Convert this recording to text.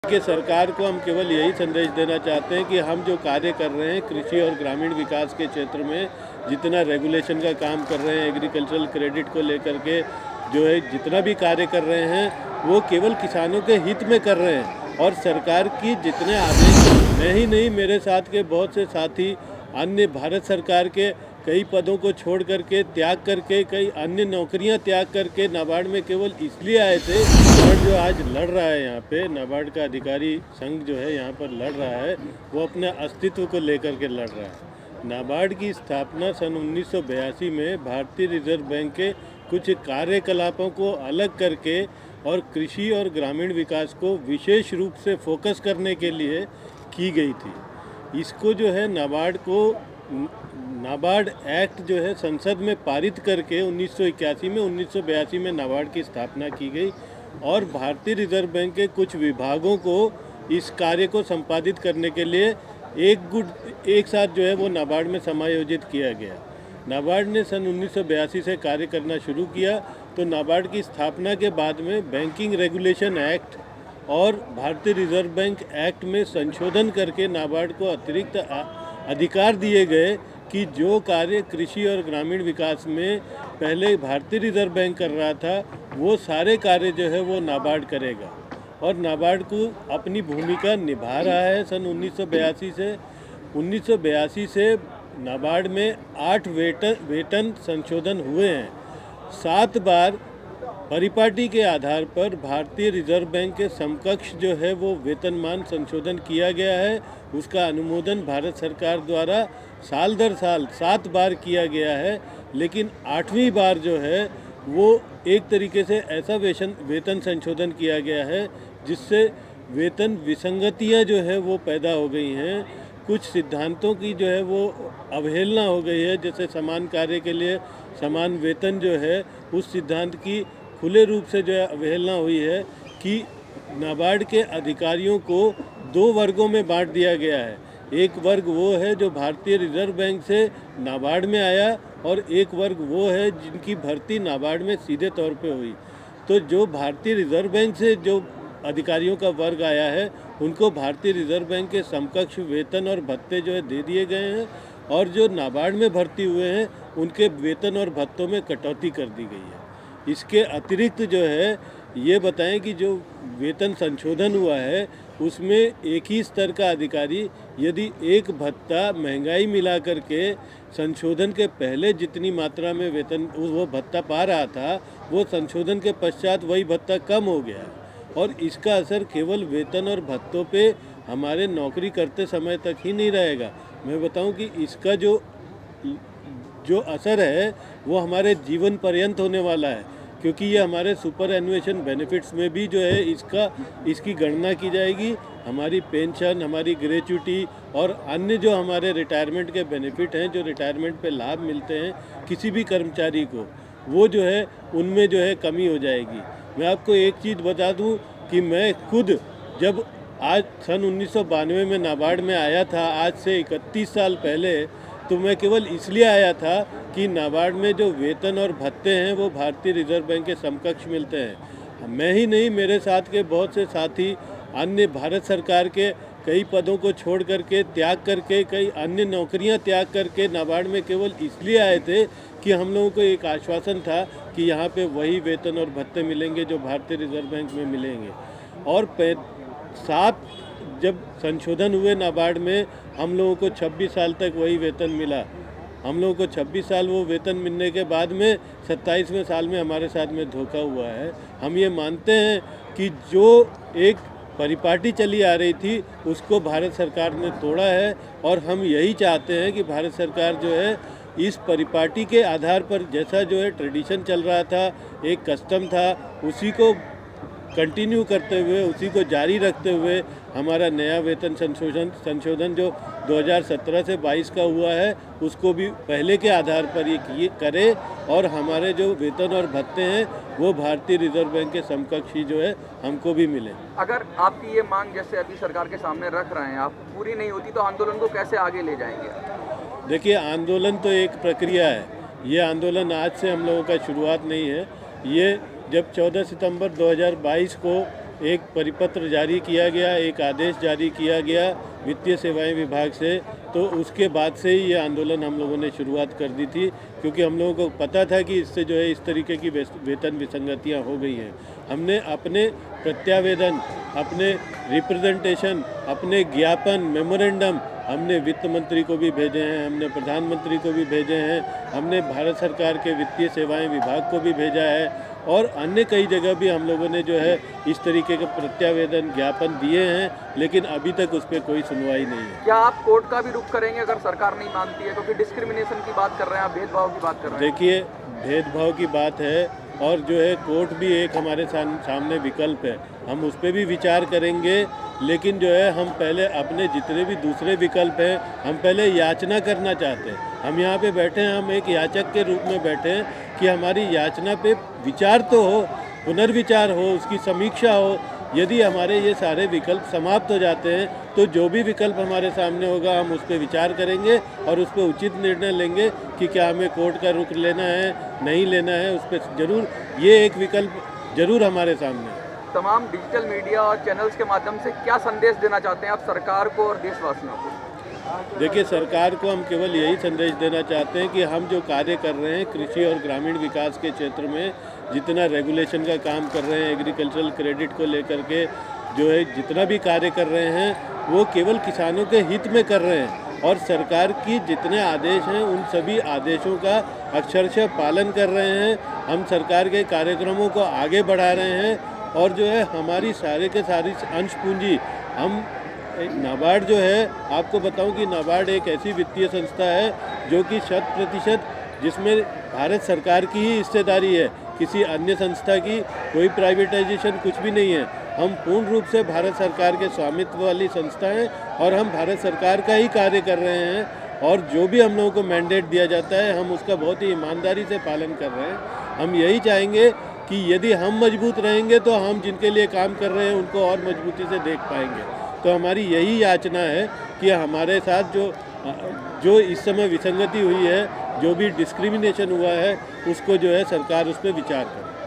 कि सरकार को हम केवल यही संदेश देना चाहते हैं कि हम जो कार्य कर रहे हैं कृषि और ग्रामीण विकास के क्षेत्र में, जितना रेगुलेशन का काम कर रहे हैं, एग्रीकल्चरल क्रेडिट को लेकर के जो है जितना भी कार्य कर रहे हैं वो केवल किसानों के हित में कर रहे हैं। और सरकार की जितने आदेश, मैं ही नहीं, मेरे साथ के बहुत से साथी अन्य भारत सरकार के कई पदों को छोड़ करके, त्याग करके, कई अन्य नौकरियां त्याग करके नाबार्ड में केवल इसलिए आए थे। और जो आज लड़ रहा है यहाँ पे, नाबार्ड का अधिकारी संघ जो है यहाँ पर लड़ रहा है, वो अपने अस्तित्व को लेकर के लड़ रहा है। नाबार्ड की स्थापना सन 1982 में भारतीय रिजर्व बैंक के कुछ कार्यकलापों को अलग करके और कृषि और ग्रामीण विकास को विशेष रूप से फोकस करने के लिए की गई थी। इसको जो है नाबार्ड एक्ट जो है संसद में पारित करके 1981 में 1982 में नाबार्ड की स्थापना की गई और भारतीय रिजर्व बैंक के कुछ विभागों को इस कार्य को संपादित करने के लिए एक साथ जो है वो नाबार्ड में समायोजित किया गया। नाबार्ड ने सन 1982 से कार्य करना शुरू किया तो नाबार्ड की स्थापना के बाद में बैंकिंग रेगुलेशन एक्ट और भारतीय रिजर्व बैंक एक्ट में संशोधन करके नाबार्ड को अतिरिक्त अधिकार दिए गए कि जो कार्य कृषि और ग्रामीण विकास में पहले भारतीय रिजर्व बैंक कर रहा था वो सारे कार्य जो है वो नाबार्ड करेगा। और नाबार्ड को अपनी भूमिका निभा रहा है। सन 1982 से नाबार्ड में 8 वेतन संशोधन हुए हैं। 7 बार परिपाटी के आधार पर भारतीय रिजर्व बैंक के समकक्ष जो है वो वेतनमान संशोधन किया गया है। उसका अनुमोदन भारत सरकार द्वारा साल दर साल 7 बार किया गया है, लेकिन 8वीं बार जो है वो एक तरीके से ऐसा वेतन संशोधन किया गया है जिससे वेतन विसंगतियां जो है वो पैदा हो गई हैं। कुछ सिद्धांतों की जो है वो अवहेलना हो गई है, जैसे समान कार्य के लिए समान वेतन जो है उस सिद्धांत की खुले रूप से जो है अवहेलना हुई है कि नाबार्ड के अधिकारियों को 2 वर्गों में बांट दिया गया है। एक वर्ग वो है जो भारतीय रिजर्व बैंक से नाबार्ड में आया और एक वर्ग वो है जिनकी भर्ती नाबार्ड में सीधे तौर पे हुई। तो जो भारतीय रिजर्व बैंक से जो अधिकारियों का वर्ग आया है उनको भारतीय रिजर्व बैंक के समकक्ष वेतन और भत्ते जो है दे दिए गए हैं और जो नाबार्ड में भर्ती हुए हैं उनके वेतन और भत्तों में कटौती कर दी गई है। इसके अतिरिक्त जो है ये बताएं कि जो वेतन संशोधन हुआ है उसमें एक ही स्तर का अधिकारी यदि एक भत्ता महंगाई मिला करके संशोधन के पहले जितनी मात्रा में वेतन वो भत्ता पा रहा था वो संशोधन के पश्चात वही भत्ता कम हो गया और इसका असर केवल वेतन और भत्तों पे हमारे नौकरी करते समय तक ही नहीं रहेगा। मैं बताऊं कि इसका जो असर है वो हमारे जीवन पर्यंत होने वाला है, क्योंकि ये हमारे सुपर एनुएशन बेनिफिट्स में भी जो है इसकी गणना की जाएगी। हमारी पेंशन, हमारी ग्रेच्युटी और अन्य जो हमारे रिटायरमेंट के बेनिफिट हैं, जो रिटायरमेंट पे लाभ मिलते हैं किसी भी कर्मचारी को, वो जो है उनमें जो है कमी हो जाएगी। मैं आपको एक चीज़ बता दूं कि मैं खुद जब आज सन 1992 में नाबार्ड में आया था, आज से 31 साल पहले, तो मैं केवल इसलिए आया था कि नाबार्ड में जो वेतन और भत्ते हैं वो भारतीय रिजर्व बैंक के समकक्ष मिलते हैं। मैं ही नहीं, मेरे साथ के बहुत से साथी अन्य भारत सरकार के कई पदों को छोड़ करके, त्याग करके, कई अन्य नौकरियां त्याग करके नाबार्ड में केवल इसलिए आए थे कि हम लोगों को एक आश्वासन था कि यहाँ पे वही वेतन और भत्ते मिलेंगे जो भारतीय रिजर्व बैंक में मिलेंगे। और 7 जब संशोधन हुए नाबार्ड में, हम लोगों को 26 साल तक वही वेतन मिला। हम लोगों को 26 साल वो वेतन मिलने के बाद में 27वें साल में हमारे साथ में धोखा हुआ है। हम ये मानते हैं कि जो एक परिपाटी चली आ रही थी उसको भारत सरकार ने तोड़ा है और हम यही चाहते हैं कि भारत सरकार जो है इस परिपाटी के आधार पर, जैसा जो है ट्रेडिशन चल रहा था, एक कस्टम था, उसी को कंटिन्यू करते हुए, उसी को जारी रखते हुए हमारा नया वेतन संशोधन जो 2017 से 22 का हुआ है उसको भी पहले के आधार पर ये करे और हमारे जो वेतन और भत्ते हैं वो भारतीय रिजर्व बैंक के समकक्ष ही जो है हमको भी मिले। अगर आपकी ये मांग जैसे अभी सरकार के सामने रख रहे हैं आप पूरी नहीं होती तो आंदोलन को कैसे आगे ले जाएंगे? देखिए, आंदोलन तो एक प्रक्रिया है। ये आंदोलन आज से हम लोगों का शुरुआत नहीं है। ये जब 14 सितंबर 2022 को एक परिपत्र जारी किया गया, एक आदेश जारी किया गया वित्तीय सेवाएं विभाग से, तो उसके बाद से ही ये आंदोलन हम लोगों ने शुरुआत कर दी थी, क्योंकि हम लोगों को पता था कि इससे जो है इस तरीके की वेतन विसंगतियां हो गई हैं। हमने अपने प्रत्यावेदन, अपने रिप्रेजेंटेशन, अपने ज्ञापन, मेमोरेंडम हमने वित्त मंत्री को भी भेजे हैं, हमने प्रधानमंत्री को भी भेजे हैं, हमने भारत सरकार के वित्तीय सेवाएं विभाग को भी भेजा है, और अन्य कई जगह भी हम लोगों ने जो है इस तरीके के प्रत्यावेदन ज्ञापन दिए हैं, लेकिन अभी तक उस पर कोई सुनवाई नहीं है। क्या आप कोर्ट का भी रुख करेंगे अगर सरकार नहीं मानती है? क्योंकि डिस्क्रिमिनेशन की बात कर रहे हैं आप, भेदभाव की बात कर रहे हैं। देखिए, भेदभाव की बात है, और जो है कोर्ट भी एक हमारे सामने विकल्प है, हम उस पर भी विचार करेंगे, लेकिन जो है हम पहले अपने जितने भी दूसरे विकल्प हैं, हम पहले याचना करना चाहते हैं। हम यहाँ पे बैठे हैं, हम एक याचक के रूप में बैठे हैं कि हमारी याचना पे विचार तो हो, पुनर्विचार हो, उसकी समीक्षा हो। यदि हमारे ये सारे विकल्प समाप्त हो जाते हैं तो जो भी विकल्प हमारे सामने होगा हम उस पर विचार करेंगे और उस पर उचित निर्णय लेंगे कि क्या हमें कोर्ट का रुख लेना है, नहीं लेना है। उस पर जरूर ये एक विकल्प जरूर हमारे सामने है। तमाम डिजिटल मीडिया और चैनल्स के माध्यम से क्या संदेश देना चाहते हैं आप सरकार को और देशवासियों को? देखिए, सरकार को हम केवल यही संदेश देना चाहते हैं कि हम जो कार्य कर रहे हैं कृषि और ग्रामीण विकास के क्षेत्र में, जितना रेगुलेशन का काम कर रहे हैं, एग्रीकल्चरल क्रेडिट को लेकर के जो है जितना भी कार्य कर रहे हैं, वो केवल किसानों के हित में कर रहे हैं, और सरकार की जितने आदेश हैं उन सभी आदेशों का अक्षरशः पालन कर रहे हैं। हम सरकार के कार्यक्रमों को आगे बढ़ा रहे हैं, और जो है हमारी सारे के सारी अंश पूंजी हम नाबार्ड जो है, आपको बताऊं कि नाबार्ड एक ऐसी वित्तीय संस्था है जो कि 100% जिसमें भारत सरकार की ही हिस्सेदारी है, किसी अन्य संस्था की कोई प्राइवेटाइजेशन कुछ भी नहीं है। हम पूर्ण रूप से भारत सरकार के स्वामित्व वाली संस्था हैं, और हम भारत सरकार का ही कार्य कर रहे हैं, और जो भी हम लोगों को मैंडेट दिया जाता है हम उसका बहुत ही ईमानदारी से पालन कर रहे हैं। हम यही चाहेंगे कि यदि हम मजबूत रहेंगे तो हम जिनके लिए काम कर रहे हैं उनको और मजबूती से देख पाएंगे। तो हमारी यही याचना है कि हमारे साथ जो इस समय विसंगति हुई है, जो भी डिस्क्रिमिनेशन हुआ है, उसको जो है सरकार उस पर विचार करे।